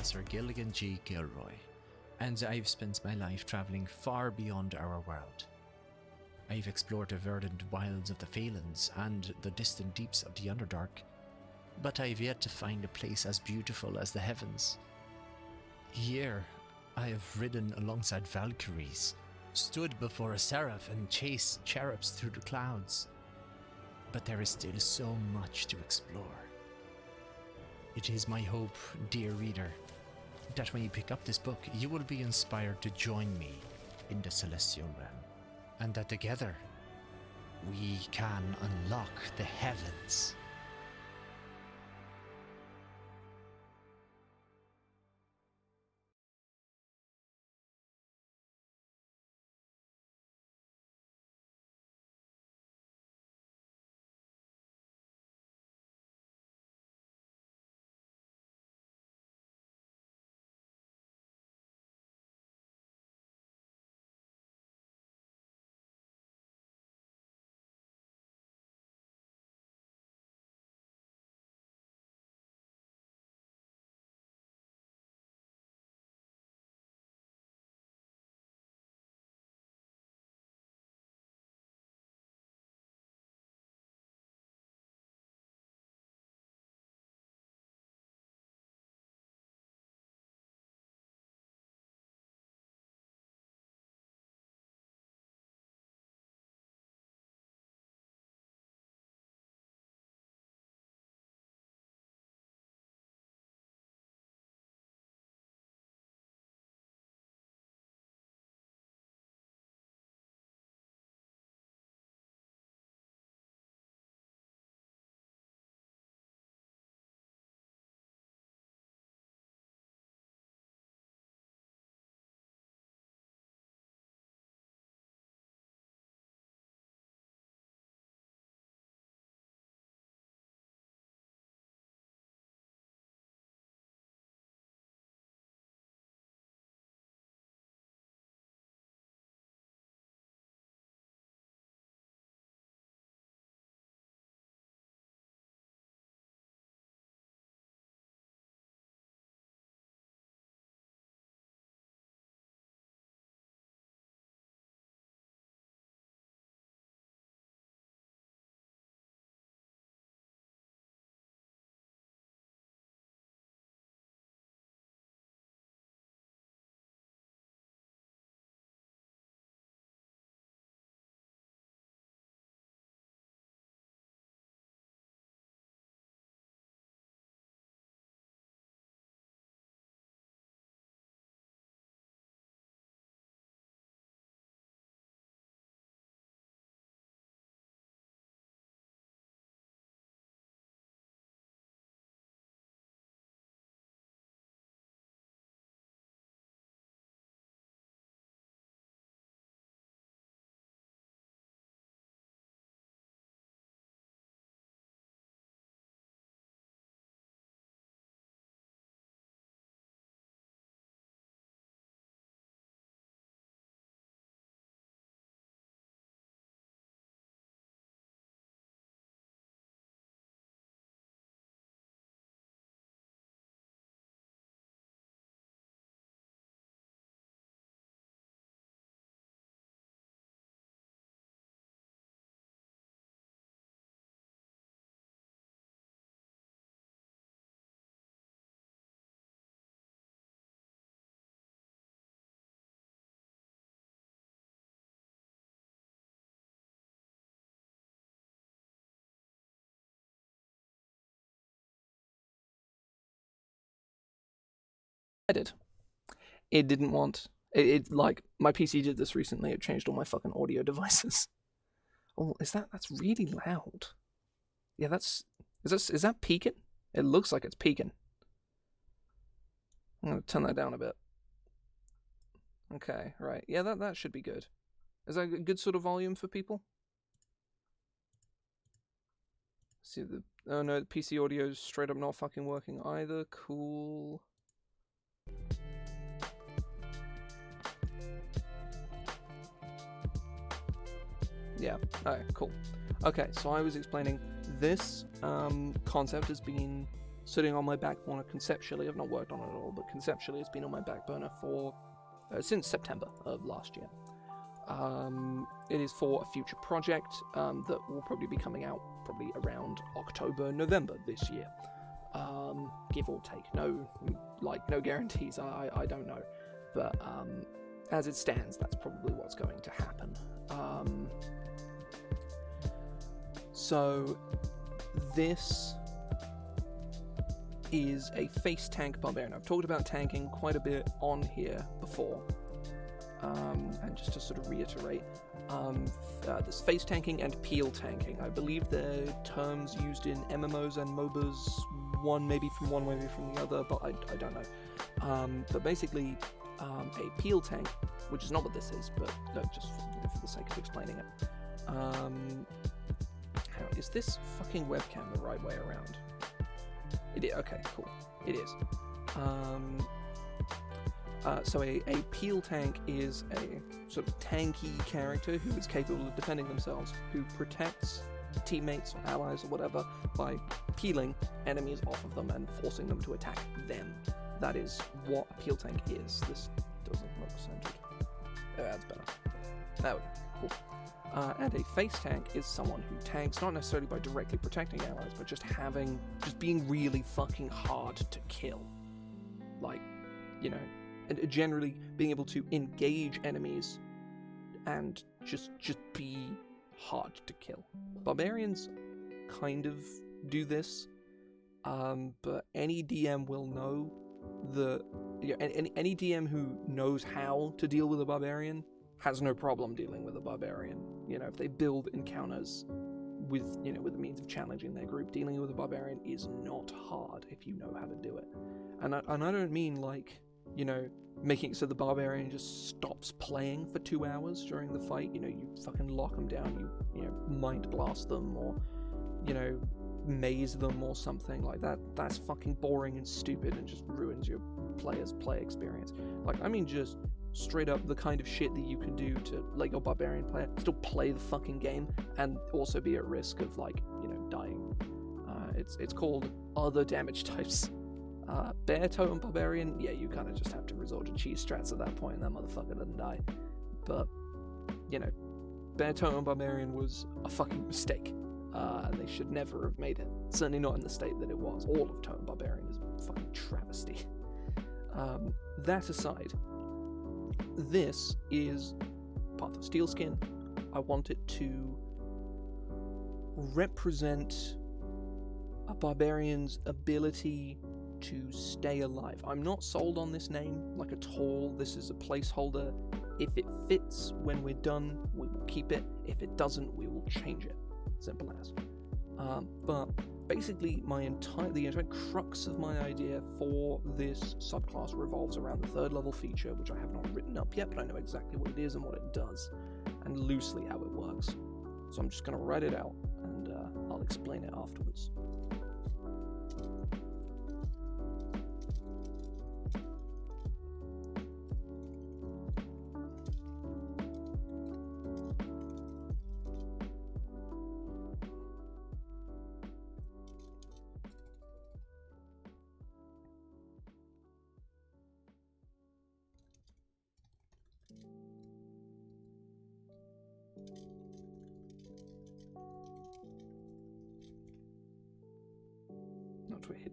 Professor Gilligan G. Gilroy, and I've spent my life travelling far beyond our world. I've explored the verdant wilds of the Phalans and the distant deeps of the Underdark, but I've yet to find a place as beautiful as the heavens. Here, I have ridden alongside Valkyries, stood before a seraph and chased cherubs through the clouds. But there is still so much to explore. It is my hope, dear reader, that when you pick up this book, you will be inspired to join me in the Celestial Realm, and that together, we can unlock the heavens. Did. It didn't want it like my PC did this recently. It changed all my fucking audio devices. Oh, that's really loud? Yeah, is that peaking? It looks like it's peaking. I'm gonna turn that down a bit. Okay, right. Yeah, that should be good. Is that a good sort of volume for people? See the oh no, the PC audio is straight up not fucking working either. Cool. Yeah, alright, cool. Okay, so I was explaining this concept has been sitting on my back burner conceptually. I've not worked on it at all, but conceptually it's been on my back burner for since September of last year. It is for a future project that will probably be coming out probably around October, November this year. Give or take. No guarantees. I don't know. But as it stands, that's probably what's going to happen. So this is a face tank barbarian. I've talked about tanking quite a bit on here before. And just to sort of reiterate, there's face tanking and peel tanking. I believe they're terms used in MMOs and MOBAs, one maybe from the other, but I don't know. But basically, a peel tank, which is not what this is, but just for the sake of explaining it. How is this fucking webcam the right way around? It is. Okay, cool. It is. So a peel tank is a sort of tanky character who is capable of defending themselves, who protects teammates or allies or whatever by peeling enemies off of them and forcing them to attack them. That is what a peel tank is. This doesn't look centered. Oh, that's better. There we go. Cool. And a face tank is someone who tanks not necessarily by directly protecting allies, but just being really fucking hard to kill. Like, you know, and generally being able to engage enemies and just be hard to kill. Barbarians kind of do this, but any DM will know any DM who knows how to deal with a barbarian has no problem dealing with a barbarian. You know, if they build encounters with the means of challenging their group, dealing with a barbarian is not hard if you know how to do it. And I don't mean like, you know, making it so the barbarian just stops playing for 2 hours during the fight. You know, you fucking lock them down, you know, mind blast them, or, you know, maze them or something like that. That's fucking boring and stupid and just ruins your player's play experience. Like, I mean, just straight up the kind of shit that you can do to let your barbarian player still play the fucking game and also be at risk of, like, you know, dying. It's called other damage types. Bear Totem Barbarian, yeah, you kind of just have to resort to cheese strats at that point and that motherfucker doesn't die. But, you know, Bear Totem Barbarian was a fucking mistake. They should never have made it. Certainly not in the state that it was. All of Totem Barbarian is a fucking travesty. That aside, this is Path of Steelskin. I want it to represent a barbarian's ability to stay alive. I'm not sold on this name, like, at all. This is a placeholder. If it fits when we're done, we will keep it. If it doesn't, we will change it. Simple as. But basically, the entire crux of my idea for this subclass revolves around the 3rd level feature, which I have not written up yet, but I know exactly what it is and what it does, and loosely how it works. So I'm just going to write it out, and I'll explain it afterwards. Not to hit.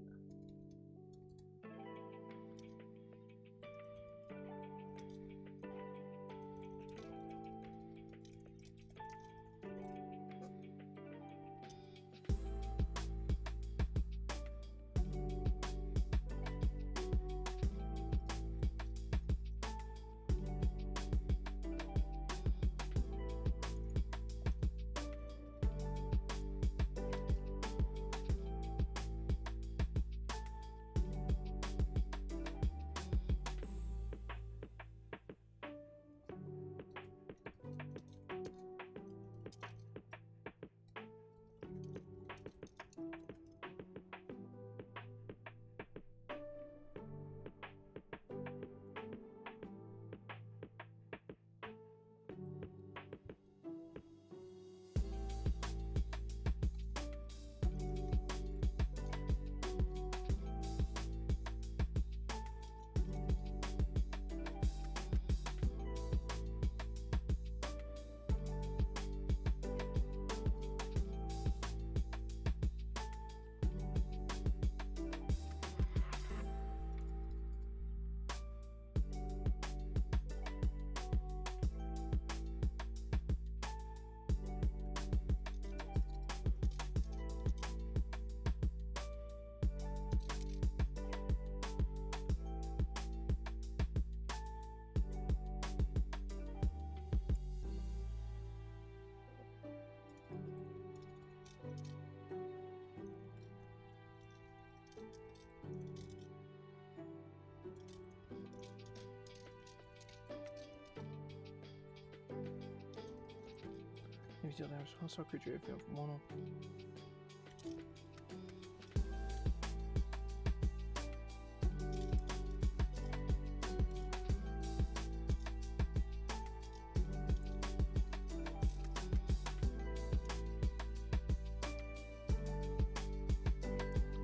you deal damage to a hostile creature if you have one or...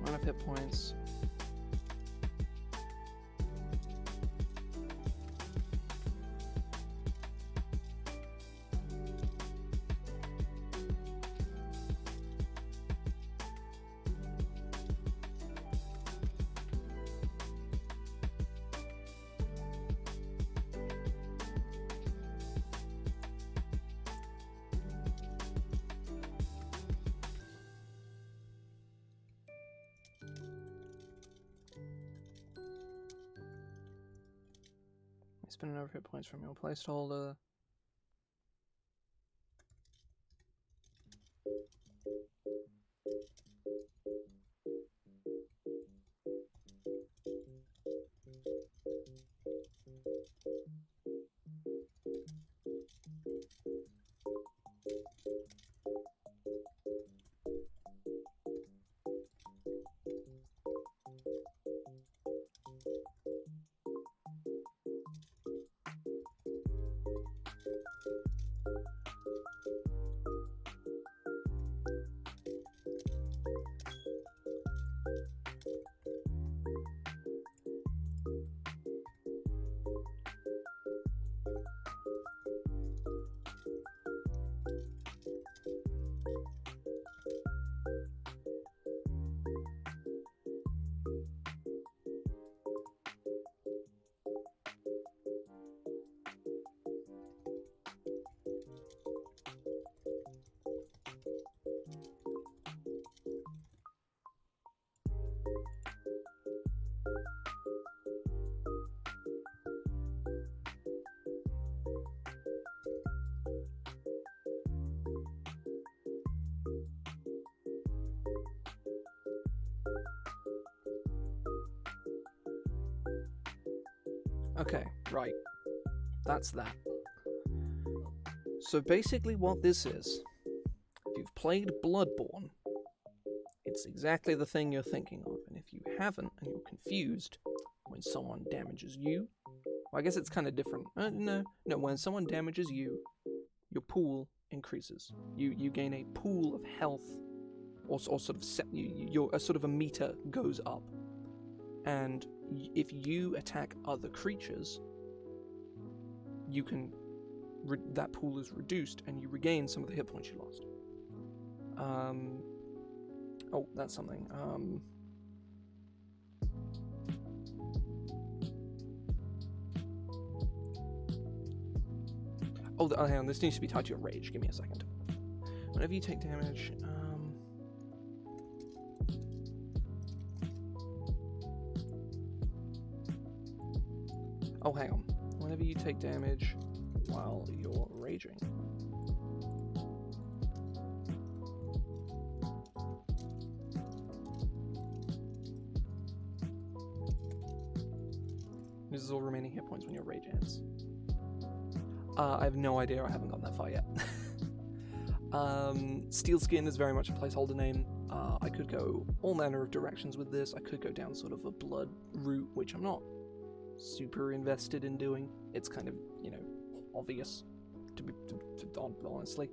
Amount of hit points. Spend another hit points from your placeholder. Okay, right. That's that. So basically what this is, if you've played Bloodborne, it's exactly the thing you're thinking of. And if you haven't and you're confused, when someone damages you, well, I guess it's kind of different. No, when someone damages you, your pool increases. You gain a pool of health, or sort of a sort of a meter goes up. And if you attack other creatures, you can that pool is reduced, and you regain some of the hit points you lost. Oh, that's something. Oh, hang on. This needs to be tied to your rage. Give me a second. Whenever you take damage, oh, hang on. Whenever you take damage while you're raging. This is all remaining hit points when your rage ends. I have no idea. I haven't gotten that far yet. Steel Skin is very much a placeholder name. I could go all manner of directions with this. I could go down sort of a blood route, which I'm not super invested in doing. It's kind of, obvious, to be honestly.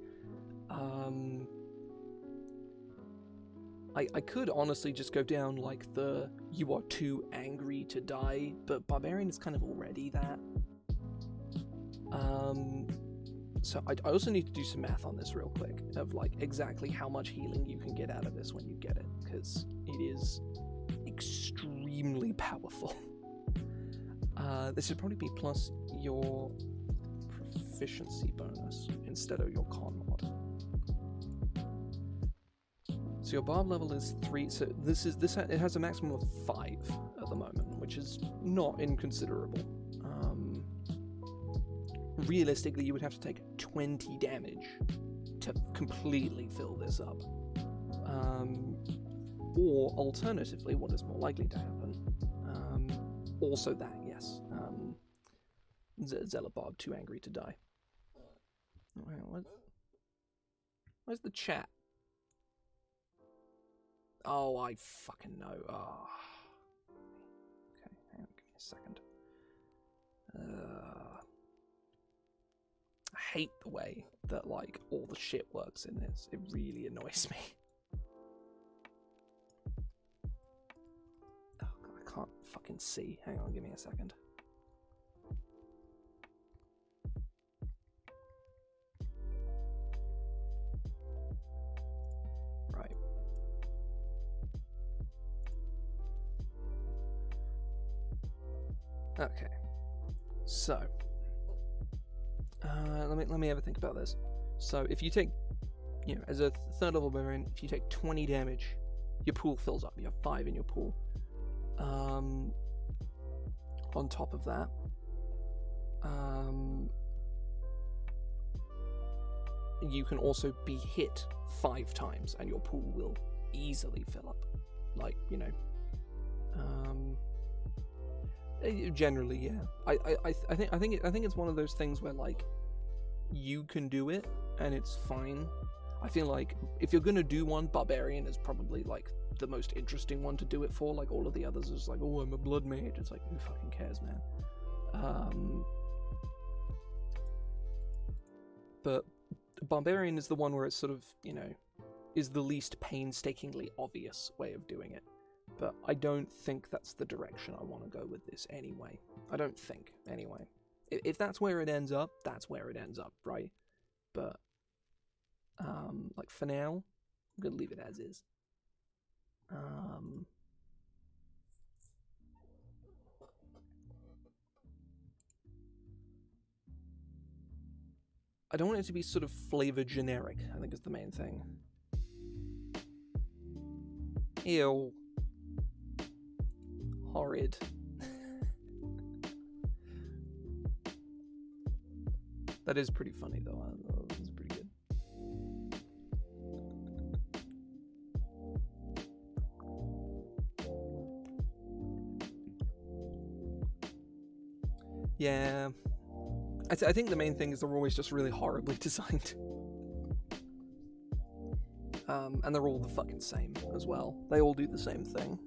I could honestly just go down like the you are too angry to die, but Barbarian is kind of already that. So I also need to do some math on this real quick of like exactly how much healing you can get out of this when you get it, because it is extremely powerful. This would probably be plus your proficiency bonus instead of your con mod. So your barb level is 3. So it has a maximum of 5 at the moment, which is not inconsiderable. Realistically, you would have to take 20 damage to completely fill this up. Or alternatively, what is more likely to happen? Also that, yes. Zealot Barb, too angry to die. Oh, hang on, what? Where's the chat? Oh, I fucking know. Oh. Okay, hang on, give me a second. I hate the way that, like, all the shit works in this. It really annoys me. Oh, God, I can't fucking see. Hang on, give me a second. Right. Okay. So, let me have a think about this. So, if you take, as a third level barbarian, if you take 20 damage, your pool fills up. You have 5 in your pool. On top of that, you can also be hit 5 times, and your pool will easily fill up. Like, generally, yeah. I think it's one of those things where, like, you can do it and it's fine. I feel like if you're gonna do one, Barbarian is probably like the most interesting one to do it for. Like, all of the others is like, oh, I'm a blood mage. It's like, who fucking cares, man? But Barbarian is the one where it's sort of, is the least painstakingly obvious way of doing it. But I don't think that's the direction I want to go with this anyway. I don't think, anyway. If that's where it ends up, that's where it ends up, right? But, like, for now, I'm going to leave it as is. I don't want it to be sort of flavor generic, I think is the main thing. Ew. Horrid. That is pretty funny, though. It's pretty good. Yeah. I think the main thing is they're always just really horribly designed. And they're all the fucking same as well. They all do the same thing.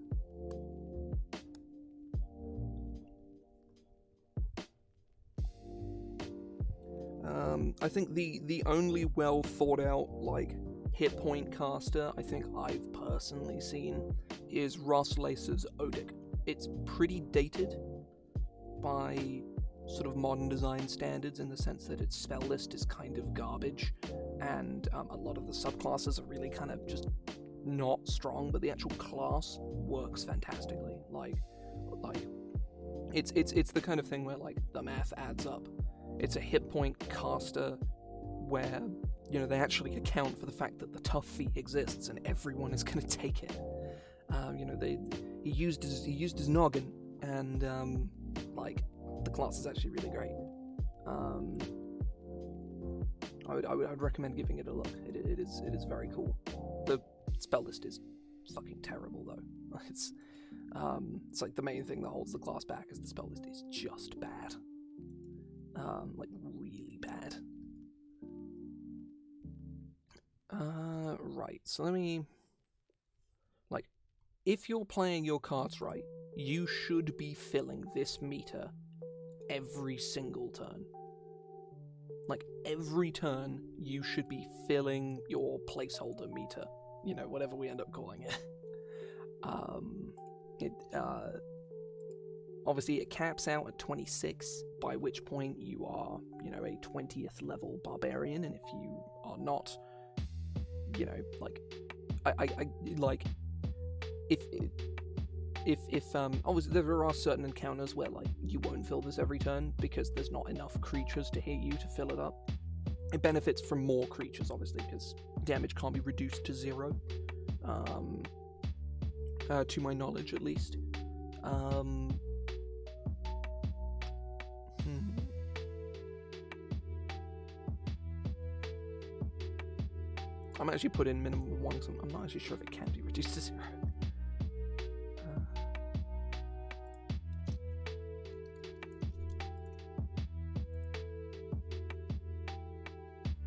I think the only well thought out, like, hit point caster I think I've personally seen is Ross Lacer's Odic. It's pretty dated by sort of modern design standards in the sense that its spell list is kind of garbage, and a lot of the subclasses are really kind of just not strong, but the actual class works fantastically. Like it's the kind of thing where, like, the math adds up. It's a hit point caster where, they actually account for the fact that the tough feat exists and everyone is going to take it. He used his noggin, and like, the class is actually really great. I would recommend giving it a look. It is very cool. The spell list is fucking terrible, though. It's like the main thing that holds the class back is the spell list is just bad. Like, really bad. Right, so let me... Like, if you're playing your cards right, you should be filling this meter every single turn. Like, every turn, you should be filling your placeholder meter. Whatever we end up calling it. Obviously, it caps out at 26, by which point you are, a 20th level barbarian, and if you are not, if obviously there are certain encounters where, like, you won't fill this every turn because there's not enough creatures to hit you to fill it up. It benefits from more creatures, obviously, because damage can't be reduced to 0, to my knowledge, at least. I might actually put in minimum 1 because I'm not actually sure if it can be reduced to 0.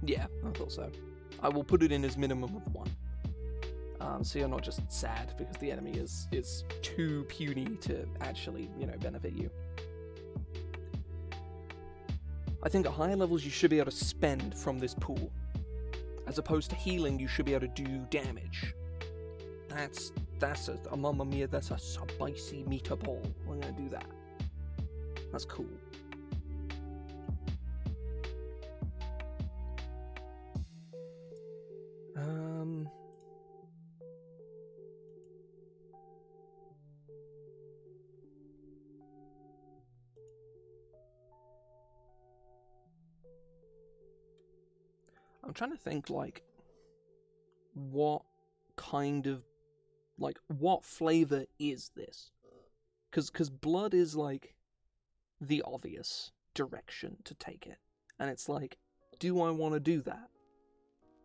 Yeah, I thought so. I will put it in as minimum of 1. So you're not just sad because the enemy is too puny to actually, benefit you. I think at higher levels you should be able to spend from this pool. As opposed to healing, you should be able to do damage. That's a mamma mia, that's a spicy meatball. We're gonna do that. That's cool. I'm trying to think, what kind of, what flavor is this? Because blood is, the obvious direction to take it. And it's do I want to do that?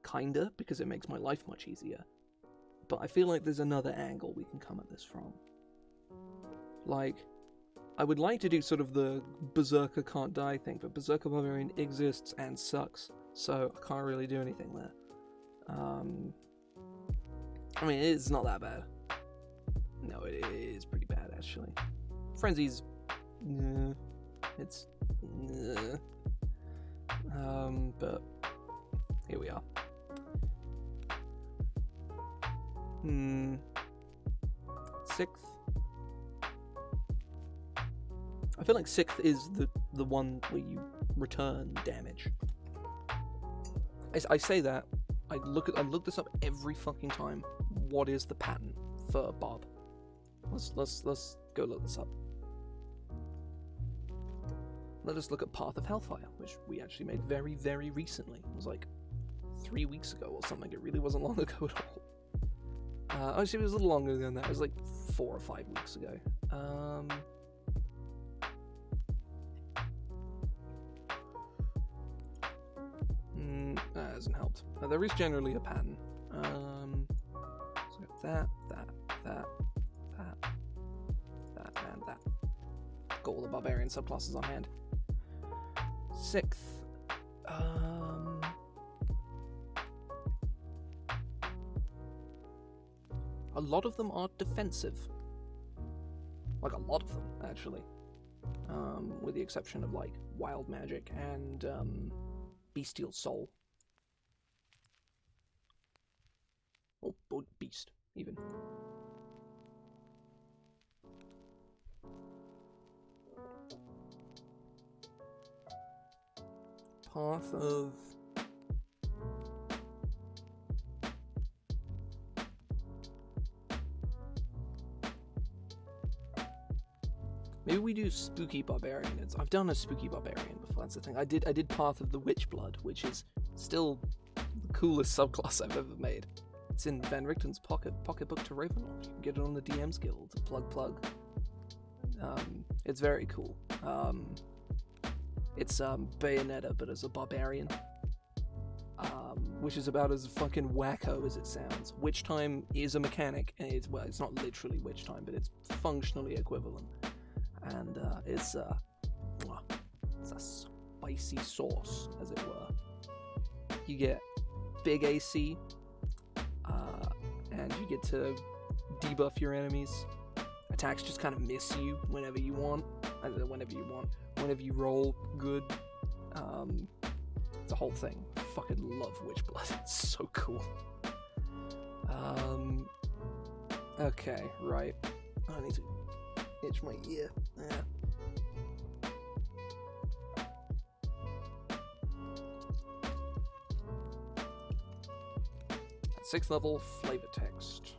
Kinda, because it makes my life much easier. But I feel like there's another angle we can come at this from. I would like to do sort of the Berserker can't die thing, but Berserker Barbarian exists and sucks. So I can't really do anything there. I mean, it's not that bad. No, it is pretty bad, actually. Frenzy's... it's... but... here we are. Sixth? I feel like 6th is the one where you return damage. I say that, I look this up every fucking time. What is the pattern for Barb? Let's go look this up. Let us look at Path of Hellfire, which we actually made very, very recently. It was 3 weeks ago or something. It really wasn't long ago at all. Actually, it was a little longer than that. It was 4 or 5 weeks ago. That hasn't helped. There is generally a pattern. So that, and that. Got all the barbarian subclasses on hand. 6th. A lot of them are defensive. A lot of them, actually. With the exception of, Wild Magic and, Bestial Soul. Or Beast, even. Path of... maybe we do Spooky Barbarian. I've done a Spooky Barbarian before, that's the thing. I did Path of the Witch Blood, which is still the coolest subclass I've ever made. It's in Van Richten's pocketbook to Ravenloft. You can get it on the DM's Guild. Plug. It's very cool. It's Bayonetta, but as a barbarian. Which is about as fucking wacko as it sounds. Witch Time is a mechanic, and it's not literally Witch Time, but it's functionally equivalent. And it's a spicy sauce, as it were. You get big AC, and you get to debuff your enemies. Attacks just kind of miss you whenever you want. Whenever you roll good. It's a whole thing. I fucking love Witchblood. It's so cool. Okay, right. I need to itch my ear. Yeah. 6th level flavor text.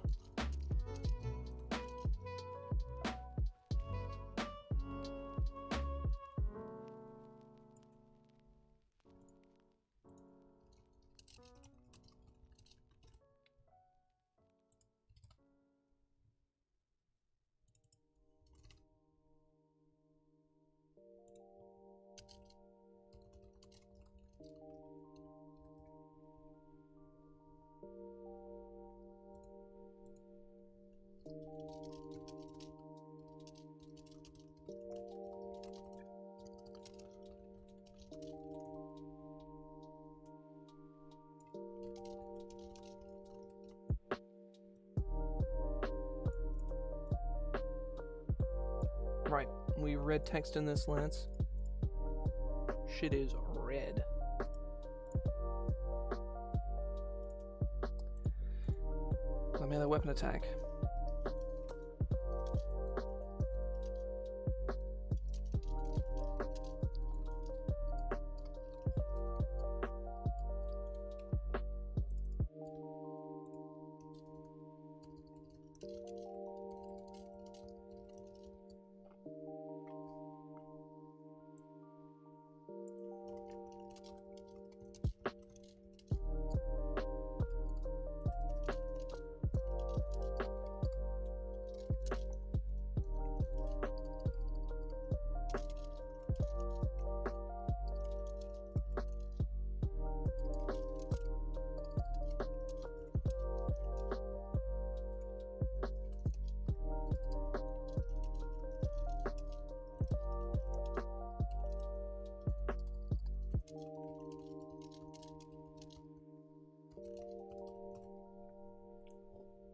Right, we read text in this, Lance. Shit is red. Let me have that weapon attack.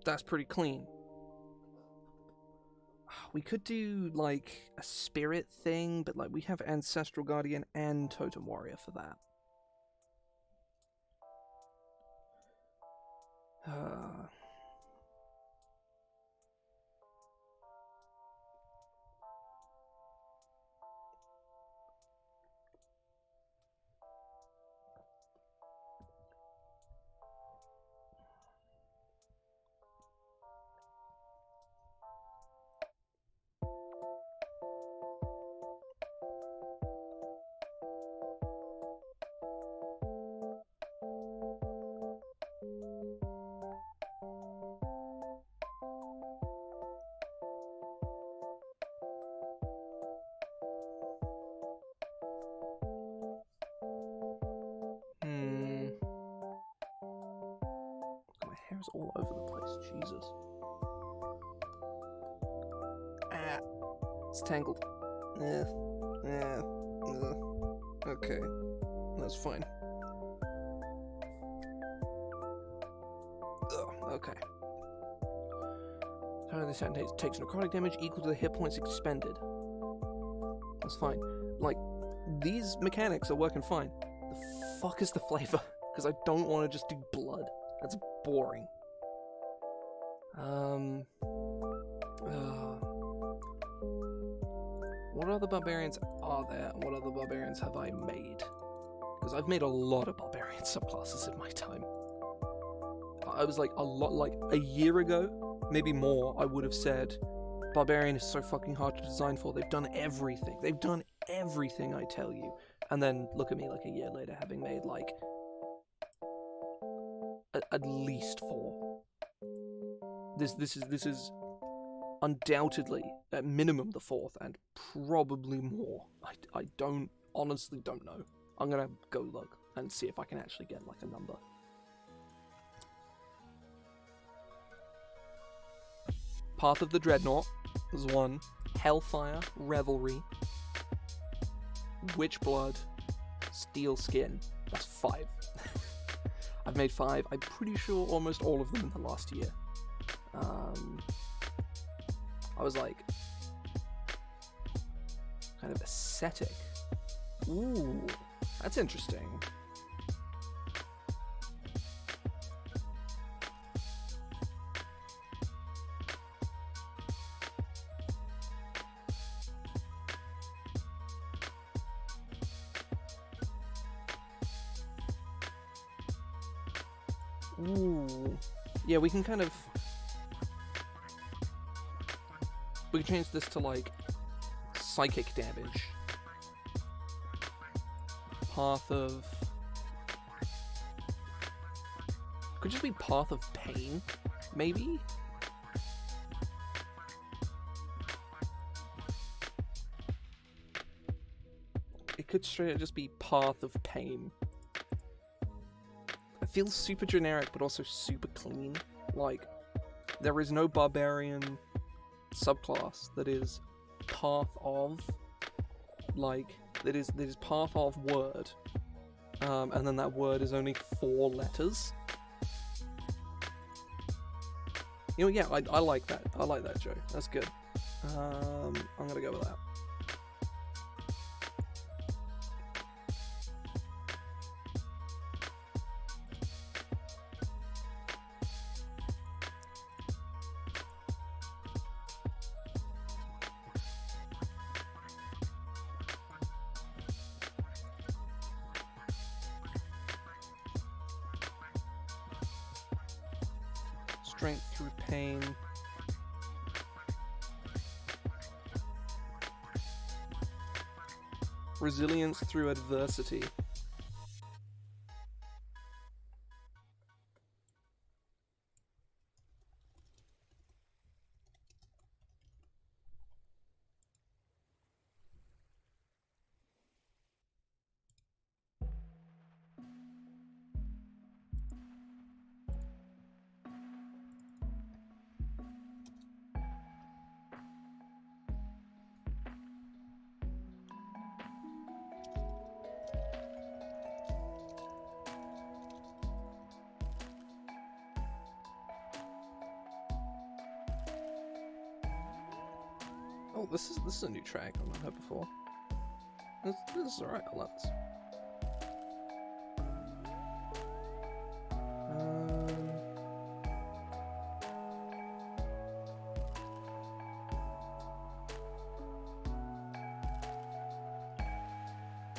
That's pretty clean. We could do, like, a spirit thing, but, like, we have Ancestral Guardian and Totem Warrior for that. My hair's all over the place, Jesus. Ah, it's tangled. Okay, that's fine. Okay. This takes necrotic damage equal to the hit points expended. That's fine. Like, these mechanics are working fine. The fuck is the flavor? Because I don't want to just do blood. That's boring. What other barbarians are there? What other barbarians have I made? Because I've made a lot of barbarian subclasses in my time. I was like, a year ago, maybe more, I would have said, barbarian is so fucking hard to design for. They've done everything. They've done everything, I tell you. And then look at me like a year later, having made like at least 4. This is undoubtedly at minimum the 4th, and probably more. I honestly don't know. I'm gonna go look and see if I can actually get like a number. Path of the Dreadnought is 1. Hellfire, Revelry, Witchblood, Steel Skin. That's 5. I've made 5. I'm pretty sure almost all of them in the last year. I was like, kind of ascetic. Ooh, that's interesting. Ooh. Yeah, we can kind of... We can change this to, like, psychic damage. Path of... Could just be Path of Pain, maybe? It could straight up just be Path of Pain. It feels super generic, but also super clean. Like, there is no barbarian subclass that is Path of, like, that is Path of word, and then that word is only 4 letters. You know, yeah, I like that. I like that, Joe. That's good. I'm gonna go with that. Strength through pain. Resilience through adversity. Oh, this is a new track I've not heard before. This is alright, I love this.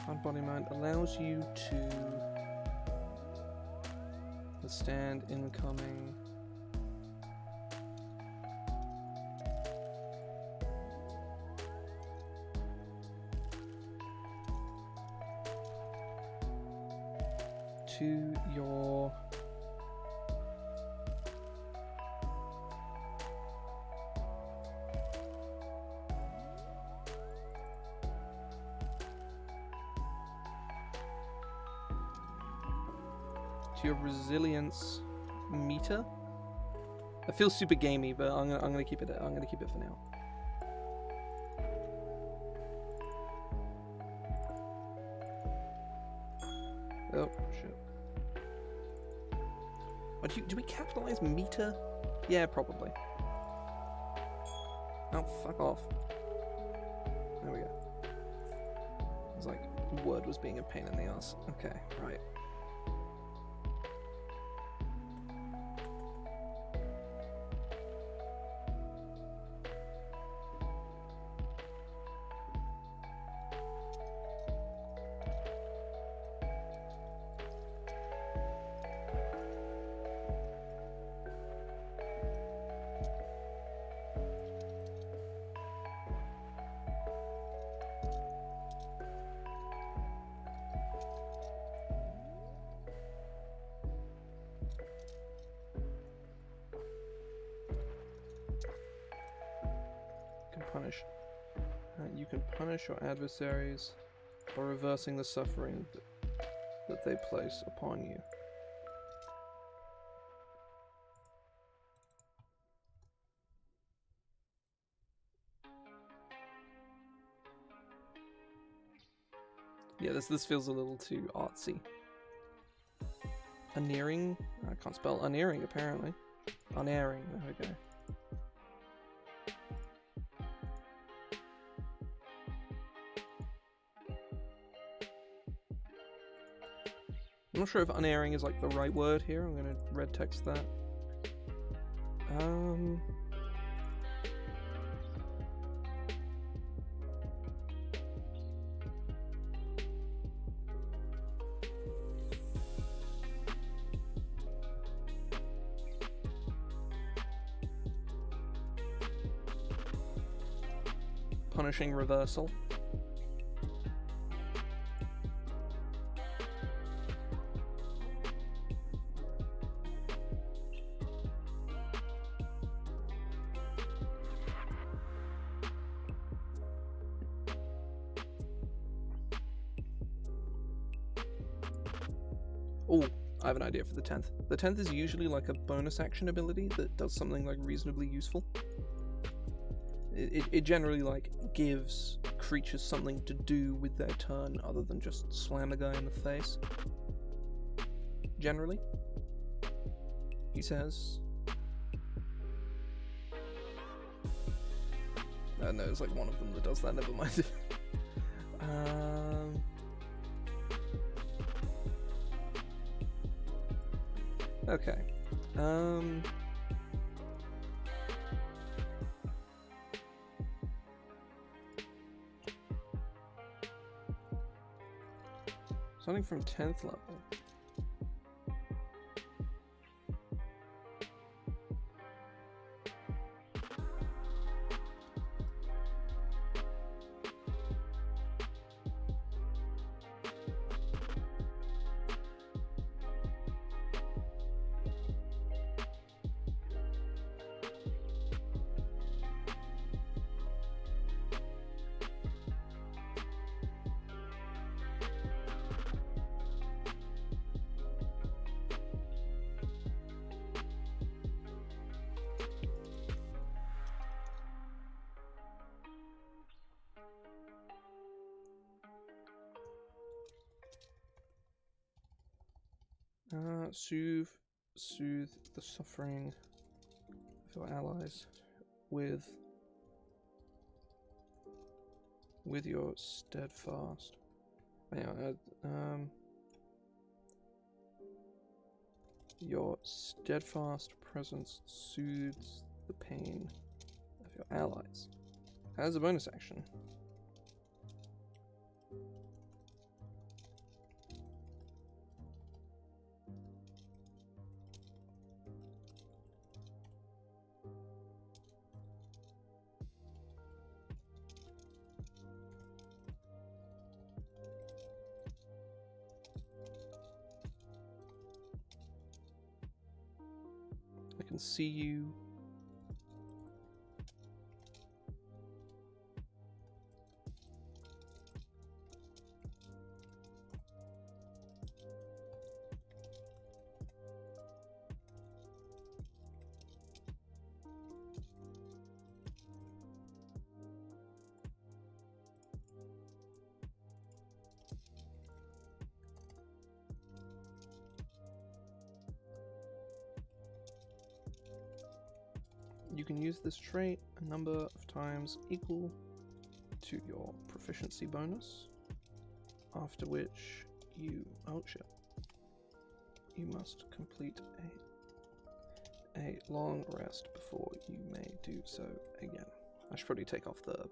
Hard body mind allows you to withstand incoming. To your resilience meter. It feels super gamey, but I'm gonna keep it. I'm gonna keep it for now. Oh shit. Do we capitalize meter? Yeah, probably. Oh, fuck off. There we go. It was like, word was being a pain in the ass. Okay, right. Punish. You can punish your adversaries by reversing the suffering that they place upon you. Yeah, this feels a little too artsy. Unerring? I can't spell unerring apparently. Unerring, there we go. I'm not sure if unerring is like the right word here. I'm gonna red text that. Punishing reversal. Oh, I have an idea for the 10th. The 10th is usually like a bonus action ability that does something like reasonably useful. It generally like gives creatures something to do with their turn other than just slam the guy in the face. Generally, he says. No, it's like one of them that does that. Never mind. Okay. Starting from 10th level. Soothe the suffering of your allies with your steadfast. Your steadfast presence soothes the pain of your allies. As a bonus action. I can see you. You can use this trait a number of times equal to your proficiency bonus, after which you must complete a long rest before you may do so again. I should probably take off the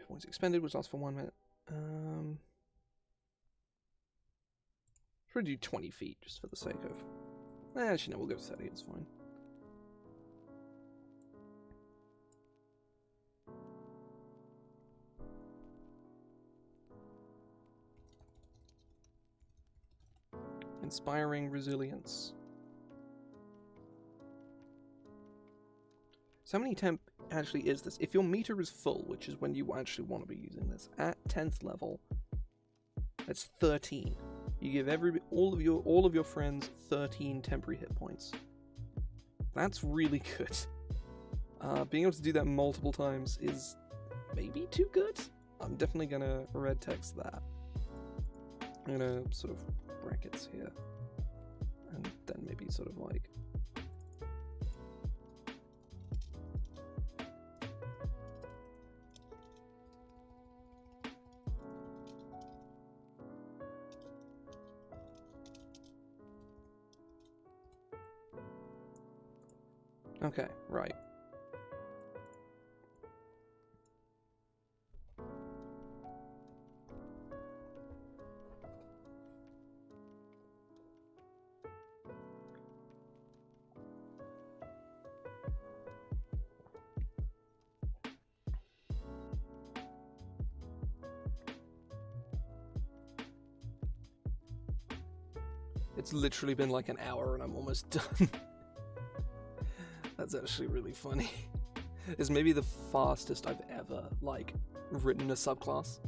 points expended, which lasts for 1 minute. Should do 20 feet just for the sake of. Actually, no, we'll go 30. It's fine. Inspiring resilience. So how many temp actually is this? If your meter is full, which is when you actually want to be using this, at 10th level, that's 13. You give all of your friends 13 temporary hit points. That's really good. Being able to do that multiple times is maybe too good. I'm definitely gonna red text that. I'm gonna sort of brackets here, and then maybe sort of like. Okay, right. It's literally been like an hour and I'm almost done. That's actually really funny. It's maybe the fastest I've ever, like, written a subclass.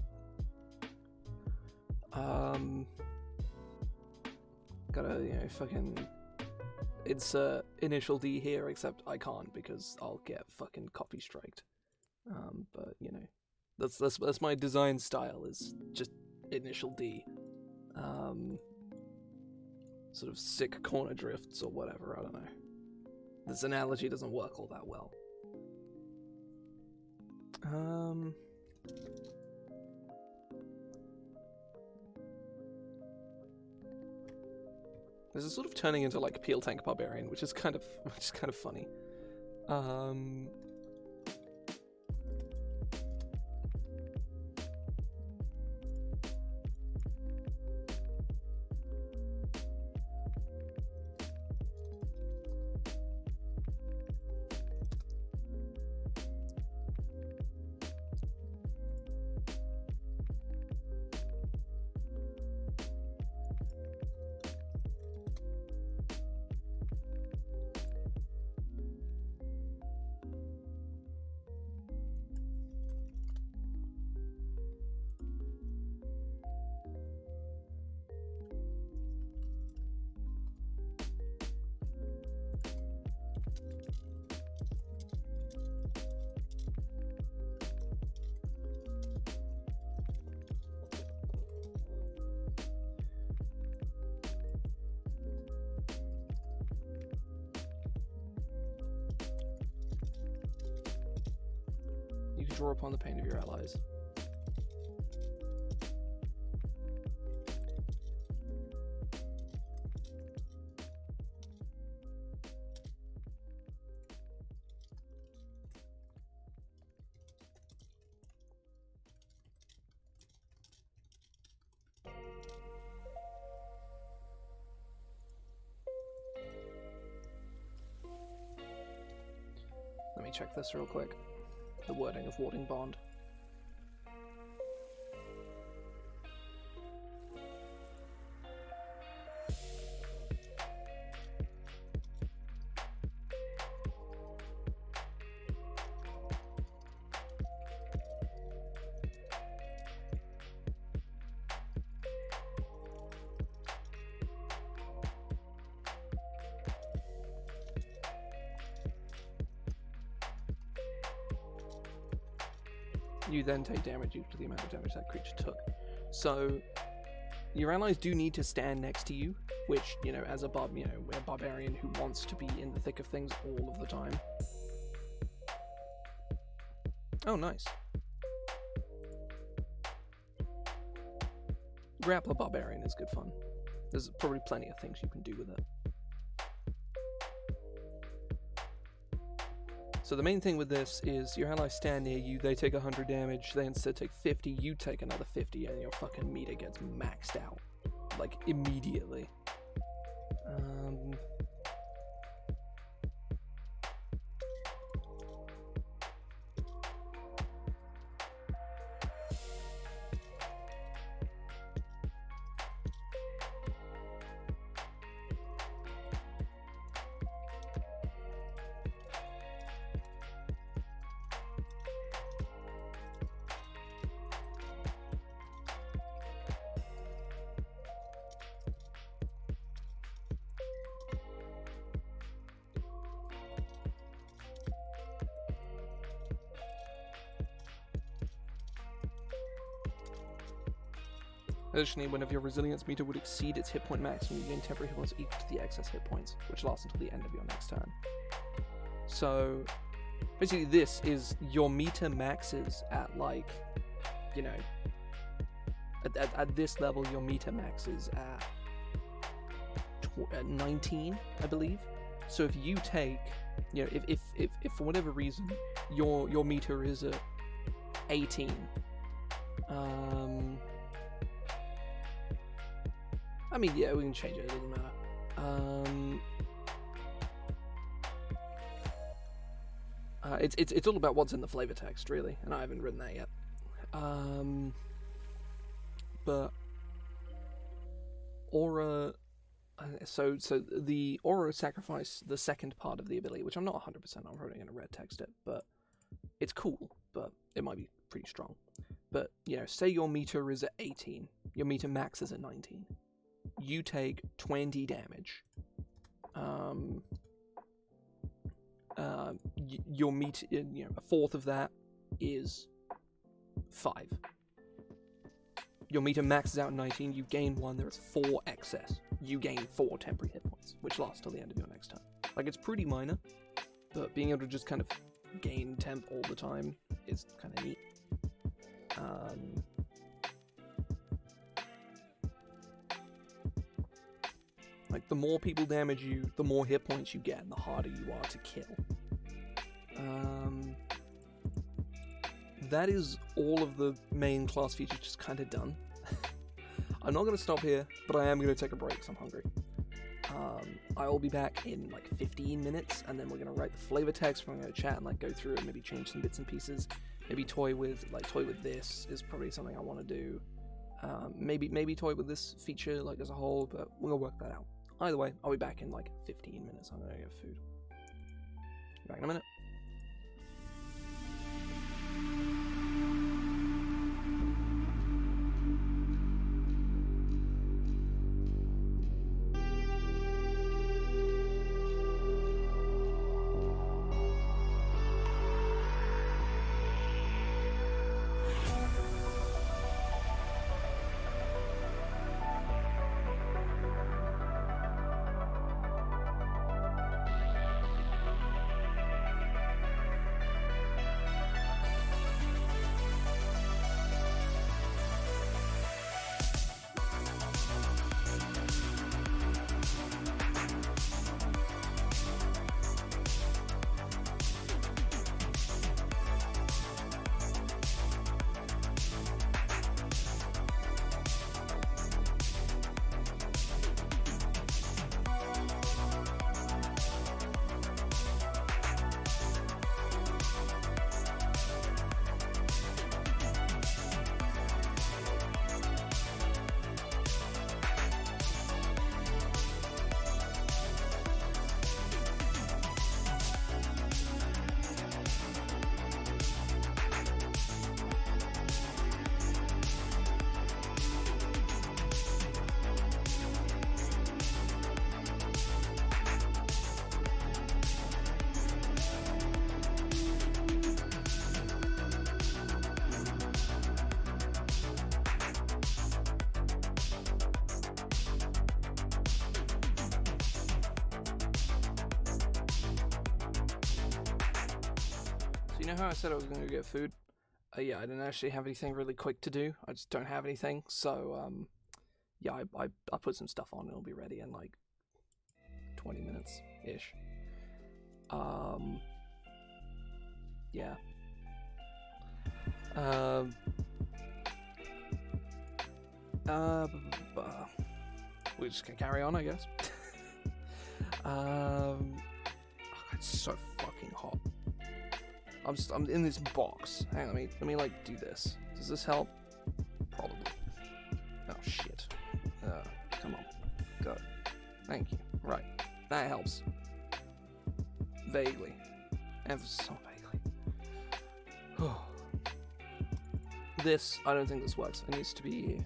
Gotta, fucking insert initial D here, except I can't because I'll get fucking copy striked. But, that's my design style, is just initial D. sort of sick corner drifts or whatever. I don't know. This analogy doesn't work all that well. This is sort of turning into like Peel Tank Barbarian, which is kind of funny. You can draw upon the pain of your allies. Let me check this real quick. The wording of Warding Bond. You then take damage equal to the amount of damage that creature took. So, your allies do need to stand next to you, which, you know, as a barbarian who wants to be in the thick of things all of the time. Oh, nice. Grappler Barbarian is good fun. There's probably plenty of things you can do with it. So the main thing with this is your allies stand near you, they take 100 damage, they instead take 50, you take another 50, and your fucking meter gets maxed out. Like, immediately. Additionally, one of your resilience meter would exceed its hit point maximum, you gain temporary hit points equal to the excess hit points, which lasts until the end of your next turn. So, basically this is your meter maxes at, like, you know, at this level your meter maxes at 19, I believe. So if you take, you know, if for whatever reason your meter is at 18, I mean, yeah, we can change it, it doesn't matter. It's all about what's in the flavor text, really, and I haven't written that yet. But Aura, so the Aura sacrifice the second part of the ability, which I'm not 100% on, probably going to red text it, but it's cool, but it might be pretty strong. But, you know, say your meter is at 18, your meter max is at 19. You take 20 damage. Your meter, you know, a fourth of that is 5. your meter maxes out at 19, you gain 1, there is 4 excess. You gain 4 temporary hit points, which lasts till the end of your next turn. Like, it's pretty minor, but being able to just kind of gain temp all the time is kind of neat. Like, the more people damage you, the more hit points you get, and the harder you are to kill. That is all of the main class features just kind of done. I'm not going to stop here, but I am going to take a break because I'm hungry. I'll be back in like 15 minutes, and then we're going to write the flavor text, we're going to chat and like go through it, maybe change some bits and pieces, maybe toy with this is probably something I want to do. Maybe toy with this feature like as a whole, but we'll work that out. Either way, I'll be back in like 15 minutes. I'm going to get food. Back in a minute. You know how I said I was going to go get food? Yeah, I didn't actually have anything really quick to do. I just don't have anything. So, yeah, I put some stuff on and it'll be ready in like 20 minutes-ish. Yeah. We're just gonna carry on, I guess. It's so fucking hot. I'm in this box. Hang on, let me like do this. Does this help? Probably. Oh shit. Come on. Go. Thank you. Right. That helps. Vaguely. Ever so vaguely. This, I don't think this works. It needs to be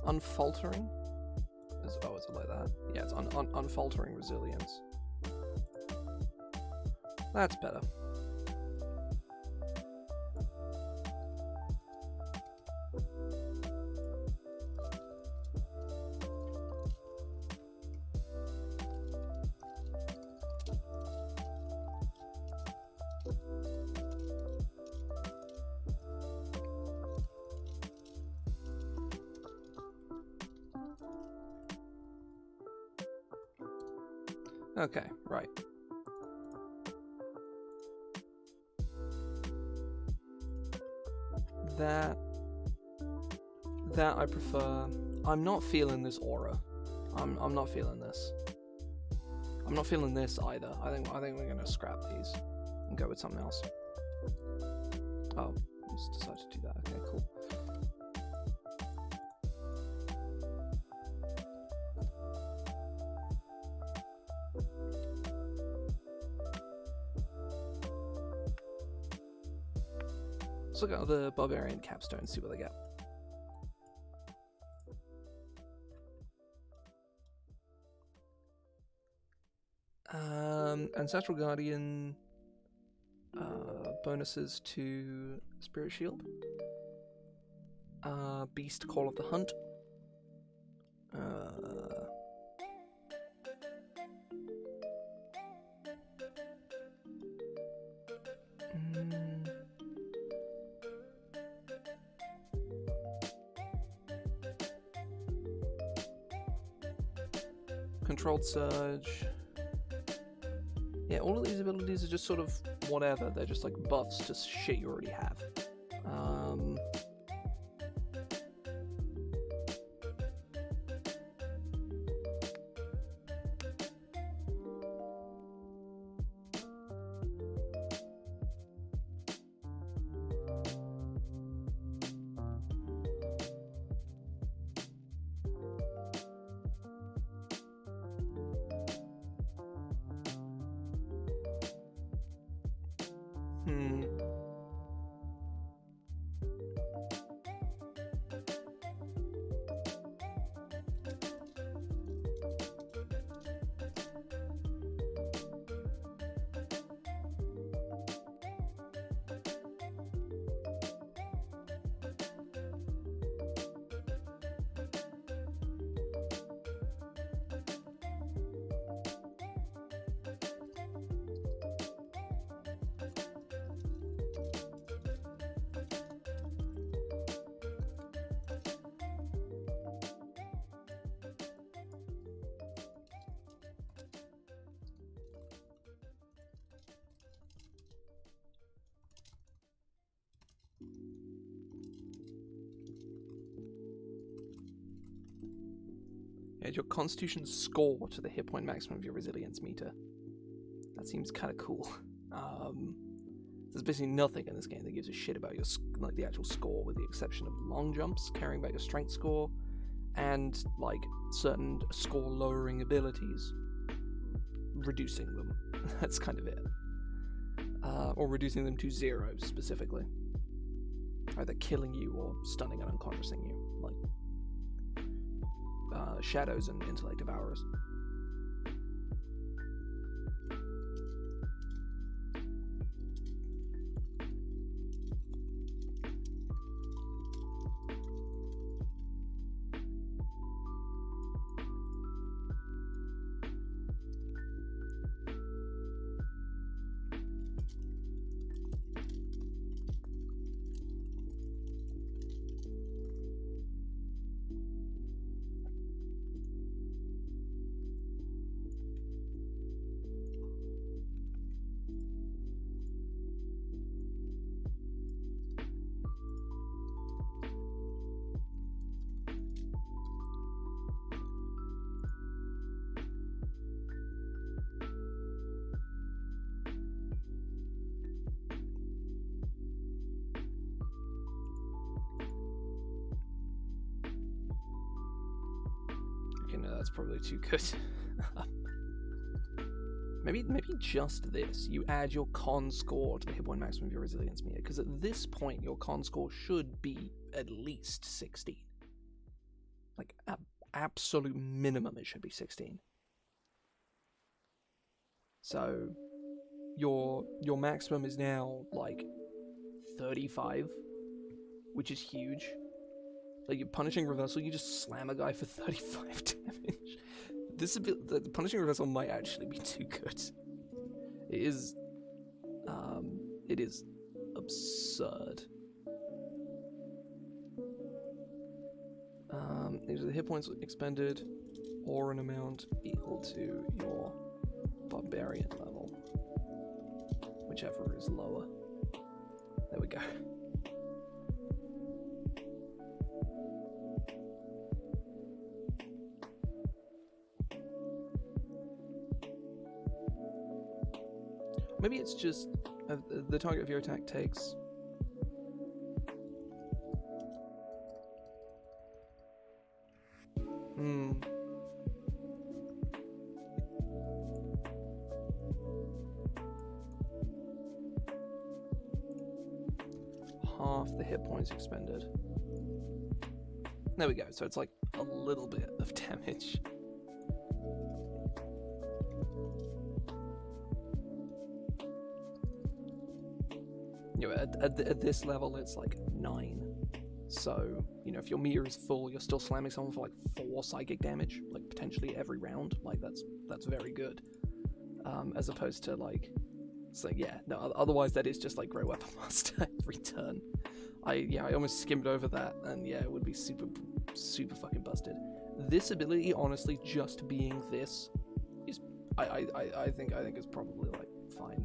unfaltering? Is it like that? Yeah, it's unfaltering resilience. That's better. Okay, right. That I prefer. I'm not feeling this aura. I'm not feeling this. I'm not feeling this either. I think we're gonna scrap these and go with something else. Oh, just decided to do that. Okay, cool. Let's look at the Barbarian Capstone and see what they get. Ancestral Guardian bonuses to Spirit Shield. Beast Call of the Hunt. Controlled Surge. Yeah, all of these abilities are just sort of whatever. They're just like buffs to shit you already have. Add your Constitution score to the hit point maximum of your resilience meter. That seems kind of cool. There's basically nothing in this game that gives a shit about your the actual score, with the exception of long jumps, caring about your strength score, and like certain score lowering abilities, reducing them. That's kind of it. Or reducing them to 0 specifically. Either killing you or stunning and unconsciousing you, like Shadows and Intellect Devourers. That's probably too good. maybe just this. You add your con score to the hit point maximum of your resilience meter, because at this point your con score should be at least 16. Like absolute minimum, it should be 16. So your maximum is now like 35, which is huge. Like, you're punishing reversal, you just slam a guy for 35 damage. The punishing reversal might actually be too good. It is absurd. These are the hit points expended, or an amount equal to your Barbarian level. Whichever is lower. There we go. Maybe it's just the target of your attack takes... half the hit points expended. There we go, so it's like a little bit of damage. You know, at this level, it's like 9. So, you know, if your meter is full, you're still slamming someone for like 4 psychic damage, like potentially every round. Like that's very good. As opposed to like, so yeah, no. Otherwise, that is just like Grey Weapon Master every turn. I almost skimmed over that, and yeah, it would be super fucking busted. This ability, honestly, just being this is, I think is probably like fine.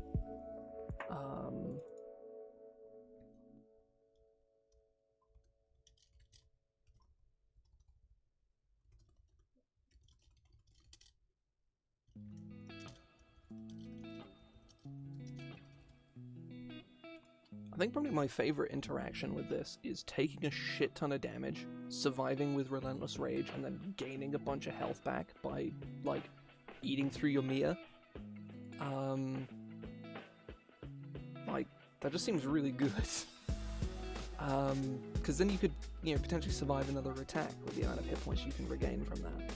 I think probably my favorite interaction with this is taking a shit ton of damage, surviving with Relentless Rage, and then gaining a bunch of health back by, like, eating through your Mia. Like, that just seems really good. Because then you could, you know, potentially survive another attack with the amount of hit points you can regain from that.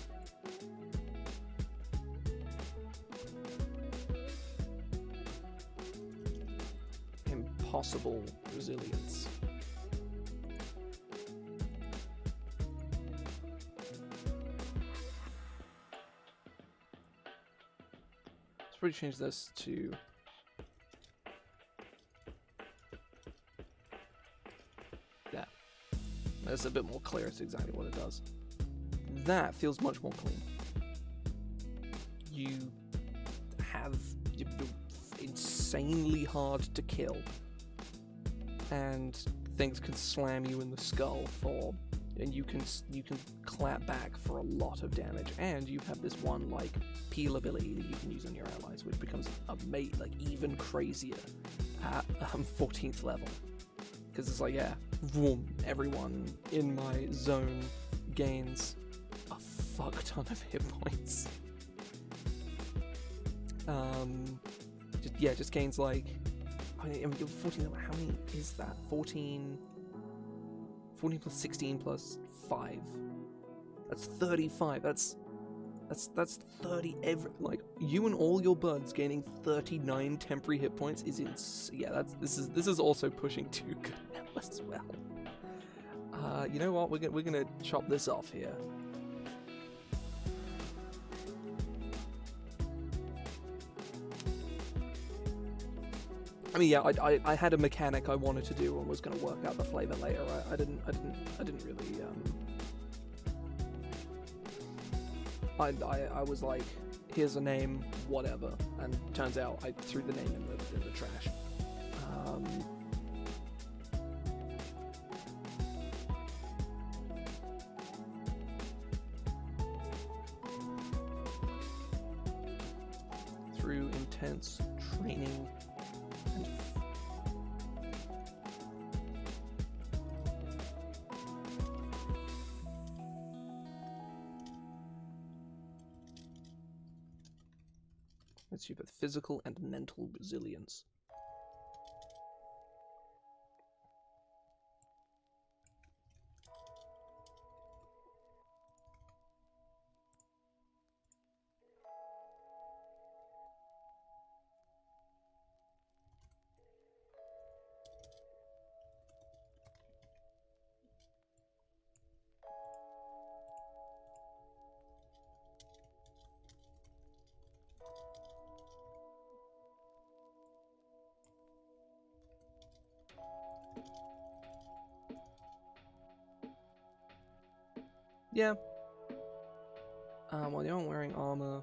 Possible resilience. Let's probably change this to that. That's a bit more clear. It's exactly what it does. That feels much more clean. You have insanely hard to kill. And things can slam you in the skull and you can clap back for a lot of damage. And you have this one like peel ability that you can use on your allies, which becomes like even crazier at 14th level. Because it's like, yeah, boom, everyone in my zone gains a fuck ton of hit points. Just gains like. I mean, 14, how many is that? 14 plus 16 plus 5. That's 35. That's 30 every, like, you and all your buds gaining 39 temporary hit points is this is also pushing too good now as well. You know what? We're gonna chop this off here. I mean, yeah, I had a mechanic I wanted to do and was going to work out the flavor later. I didn't really. I was like, here's a name, whatever, and turns out I threw the name in the trash. Through intense training. Let's see, both physical and mental resilience. Yeah. Well, they aren't wearing armor.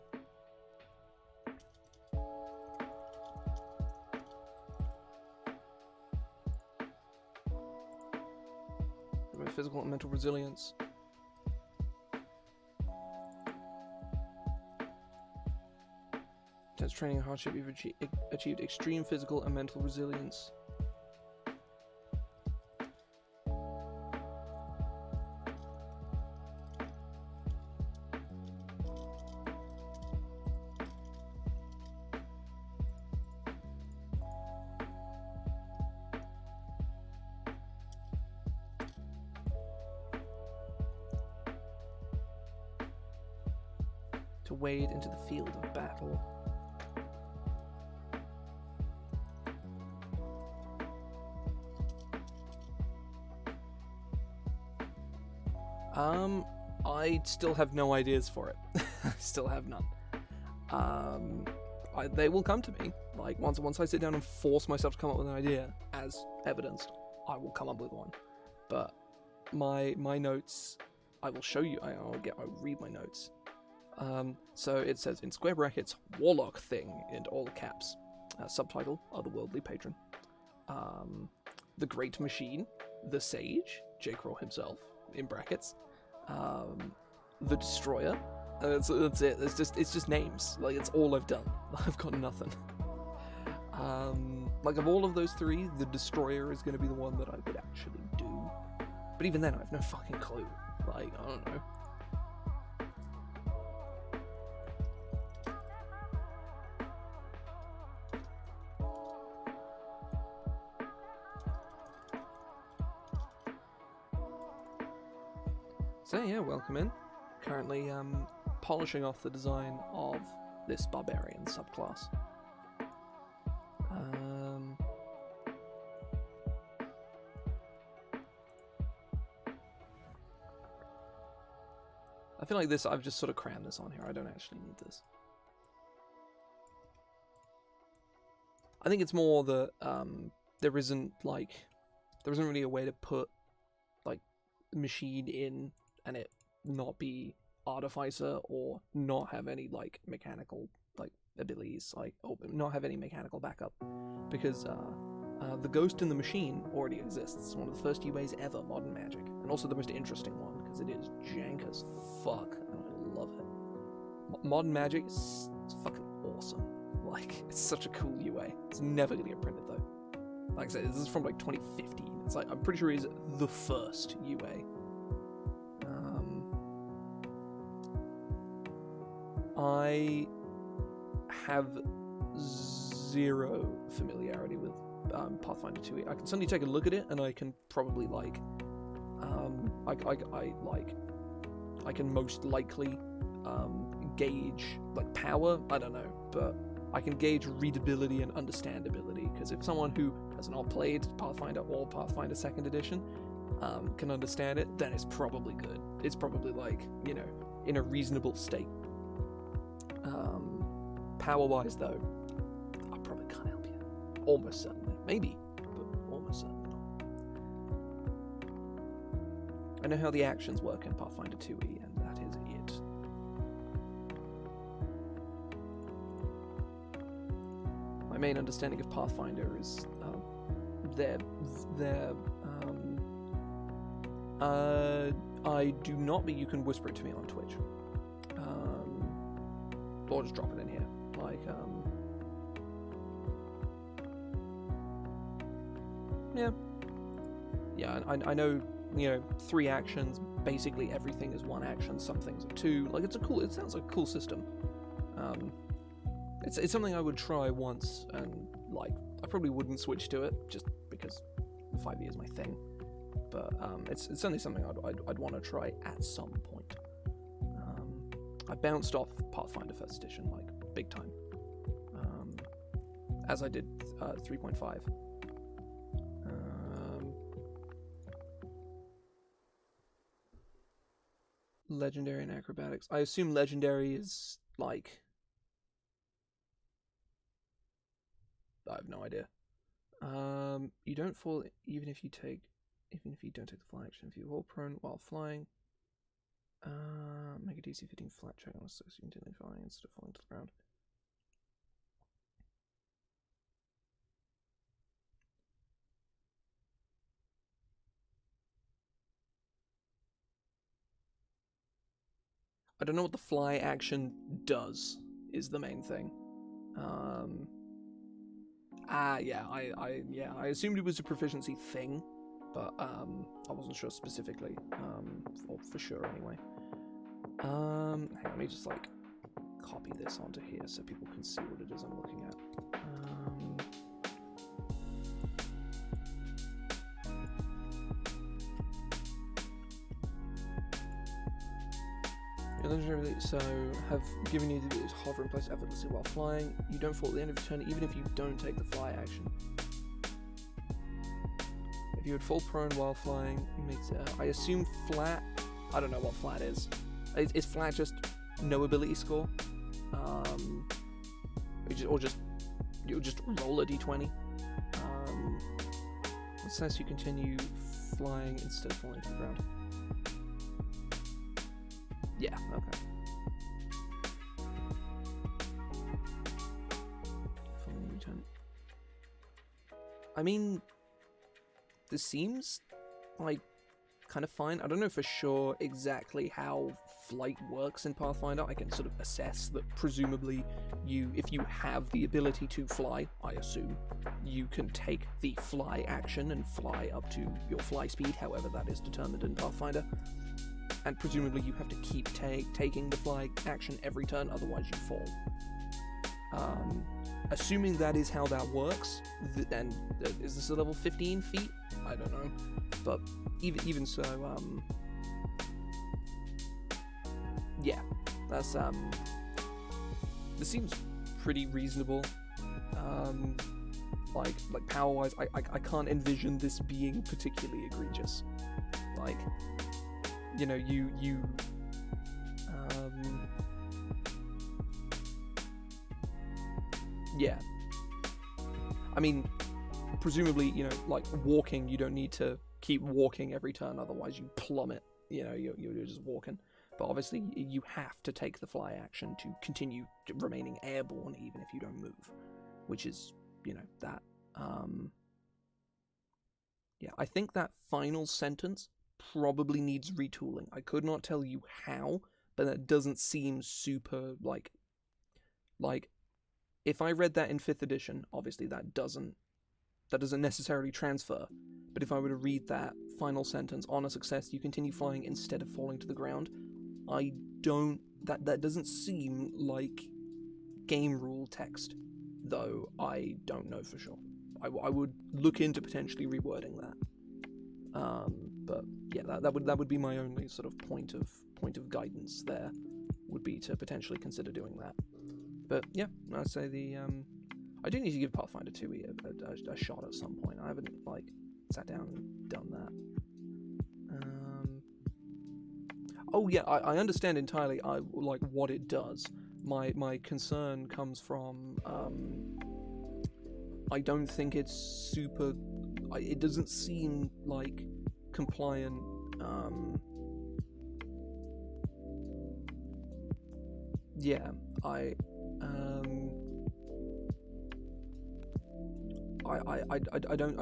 physical and mental resilience. Intense training and hardship, you've achieved extreme physical and mental resilience. To wade into the field of battle. I still have no ideas for it. I still have none. They will come to me. Like, once I sit down and force myself to come up with an idea, as evidenced, I will come up with one. But my notes, I will show you. I'll read my notes. So it says in square brackets, Warlock Thing in all caps. Subtitle, Otherworldly Patron. The Great Machine, The Sage, J. Kroll himself, in brackets. The Destroyer. That's it. It's just names. Like, it's all I've done. I've got nothing. Like, of all of those three, the Destroyer is going to be the one that I would actually do. But even then, I have no fucking clue. Like, I don't know. So yeah, welcome in. Currently polishing off the design of this Barbarian subclass. I feel like this, I've just sort of crammed this on here. I don't actually need this. I think it's more that there isn't really a way to put like machine in and it not be artificer or not have any like mechanical like abilities, like, or not have any mechanical backup, because the ghost in the machine already exists. It's one of the first UAs ever, modern magic, and also the most interesting one because it is jank as fuck and I love it. Modern magic is fucking awesome. Like, it's such a cool UA. It's never gonna get printed though. Like I said, this is from like 2015. It's like, I'm pretty sure it's the first UA. I have zero familiarity with Pathfinder 2e. I can certainly take a look at it, and I can probably like, I can most likely gauge like power. I don't know, but I can gauge readability and understandability. Because if someone who has not played Pathfinder or Pathfinder 2nd Edition can understand it, then it's probably good. It's probably like, you know, in a reasonable state. Power-wise, though, I probably can't help you. Almost certainly. Maybe, but almost certainly not. I know how the actions work in Pathfinder 2e, and that is it. My main understanding of Pathfinder is I do not, but you can whisper it to me on Twitch. Or just drop it in here. Like, yeah, I know, you know, 3 actions, basically everything is 1 action, some things are 2, like, it sounds like a cool system. It's something I would try once, and, like, I probably wouldn't switch to it, just because 5e is my thing, but, it's certainly something I'd want to try at some point. I bounced off Pathfinder 1st Edition, like, big time. As I did 3.5. Legendary and acrobatics. I assume legendary is, like... I have no idea. You don't fall even if you don't take the fly action. If you fall prone while flying... make a DC 15 flat check on a 6 continually flying instead of falling to the ground. I don't know what the fly action does, is the main thing. I assumed it was a proficiency thing, but I wasn't sure specifically, or for sure anyway. Hang on, let me just like copy this onto here so people can see what it is I'm looking at. So, have given you the hover in place effortlessly while flying. You don't fall at the end of your turn, even if you don't take the fly action. If you would fall prone while flying, I assume flat. I don't know what flat is. Is flat just no ability score? Or just you'll just roll a d20. It says you continue flying instead of falling to the ground. Yeah, okay. I mean, this seems like kind of fine. I don't know for sure exactly how flight works in Pathfinder. I can sort of assess that presumably if you have the ability to fly, I assume, you can take the fly action and fly up to your fly speed, however that is determined in Pathfinder. And presumably you have to keep taking the fly action every turn, otherwise you fall. Assuming that is how that works, and is this a level 15 feat? I don't know. But even so, yeah, that's this seems pretty reasonable. Like power-wise, I can't envision this being particularly egregious. Like, you know, yeah. I mean, presumably, you know, like walking, you don't need to keep walking every turn, otherwise you plummet. You know, you're just walking. But obviously, you have to take the fly action to continue remaining airborne, even if you don't move, which is, you know, that. Yeah, I think that final sentence probably needs retooling. I could not tell you how, but that doesn't seem super like if I read that in 5th edition, obviously that doesn't necessarily transfer. But if I were to read that final sentence, on a success, you continue flying instead of falling to the ground, that doesn't seem like game rule text, though I don't know for sure. I would look into potentially rewording that. But yeah, that would be my only sort of point of guidance there, would be to potentially consider doing that. But yeah, I'd say I do need to give Pathfinder 2e a shot at some point. I haven't like sat down and done that. Oh yeah, I understand entirely. I like what it does. My concern comes from I don't think it's super. It doesn't seem like compliant. Yeah, I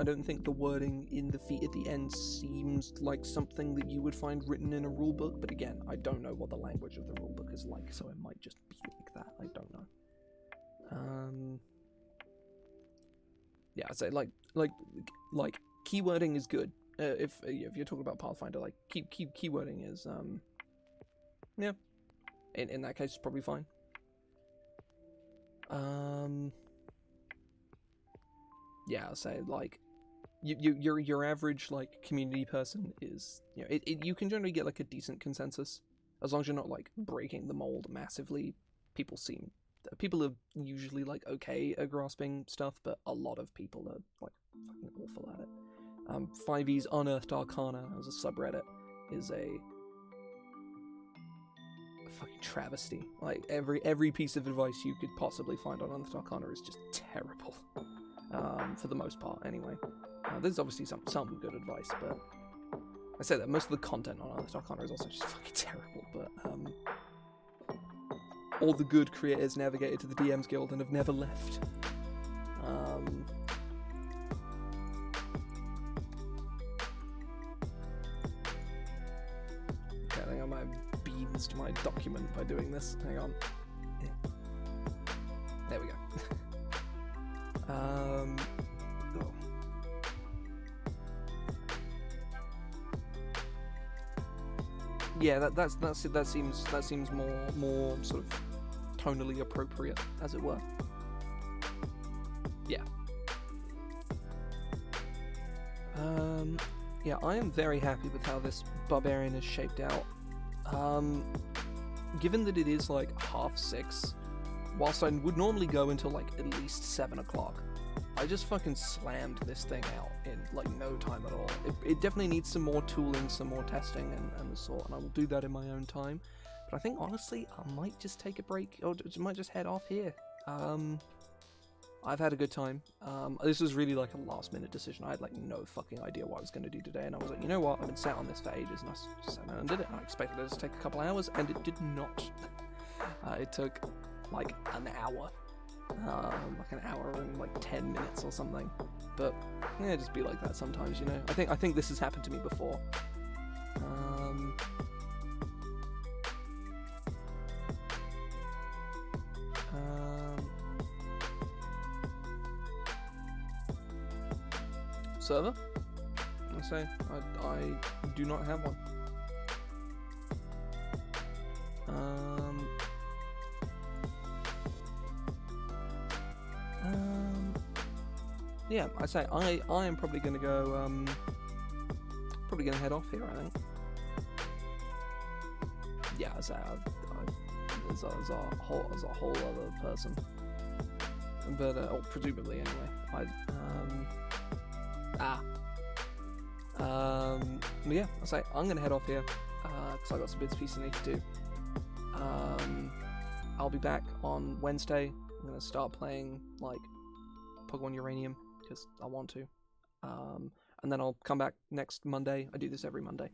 don't think the wording in the feat at the end seems like something that you would find written in a rulebook. But again, I don't know what the language of the rulebook is like, so it might just be like that. I don't know. Yeah, I'd say like keywording is good. If you're talking about Pathfinder, like keywording is yeah. In that case, it's probably fine. Yeah, I'll say like your average like community person is, you know, you can generally get like a decent consensus as long as you're not like breaking the mold massively. People are usually like okay at grasping stuff, but a lot of people are like fucking awful at it. 5e's Unearthed Arcana as a subreddit is a fucking travesty. Like every piece of advice you could possibly find on Unearthed Arcana is just terrible. For the most part, anyway. There's obviously some good advice, but I say that most of the content on Unearthed Arcana is also just fucking terrible. But all the good creators navigated to the DM's Guild and have never left. Okay, I think I might have means to my document by doing this. Hang on. There we go. Oh. Yeah, that seems more sort of tonally appropriate, as it were. Yeah. Yeah, I am very happy with how this Barbarian is shaped out. Given that it is like 6:30, whilst I would normally go until like at least 7 o'clock, I just fucking slammed this thing out in like no time at all. It definitely needs some more tooling, some more testing and the sort, and I will do that in my own time. But I think honestly, I might just take a break, or I might just head off here. I've had a good time. This was really like a last minute decision. I had like no fucking idea what I was going to do today, and I was like, you know what, I've been sat on this for ages, and I sat down and did it. I expected it to take a couple hours, and it did not. It took like an hour. Like an hour and like 10 minutes or something. But yeah, just be like that sometimes, you know. I think this has happened to me before. Server? I say I do not have one. Yeah, I say I am probably gonna go. Probably gonna head off here, I think. Yeah, I say as a whole other person, but or presumably anyway. Yeah, I say I'm gonna head off here because I got some bits and pieces I need to do. I'll be back on Wednesday. I'm gonna start playing like Pokemon Uranium because I want to, and then I'll come back next Monday. I do this every Monday,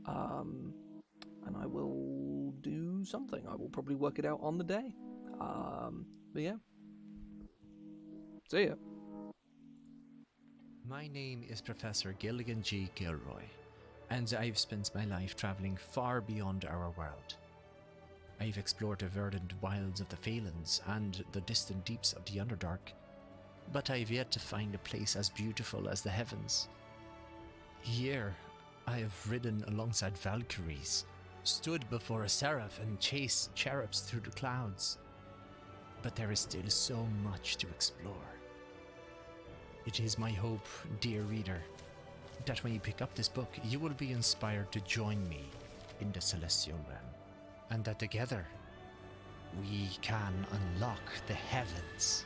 and I will do something. I will probably work it out on the day. But yeah, see ya. My name is Professor Gilligan G. Gilroy, and I've spent my life travelling far beyond our world. I've explored the verdant wilds of the Phalans and the distant deeps of the Underdark, but I've yet to find a place as beautiful as the heavens. Here, I have ridden alongside Valkyries, stood before a seraph and chased cherubs through the clouds, but there is still so much to explore. It is my hope, dear reader, that when you pick up this book, you will be inspired to join me in the Celestial Realm, and that together we can unlock the heavens.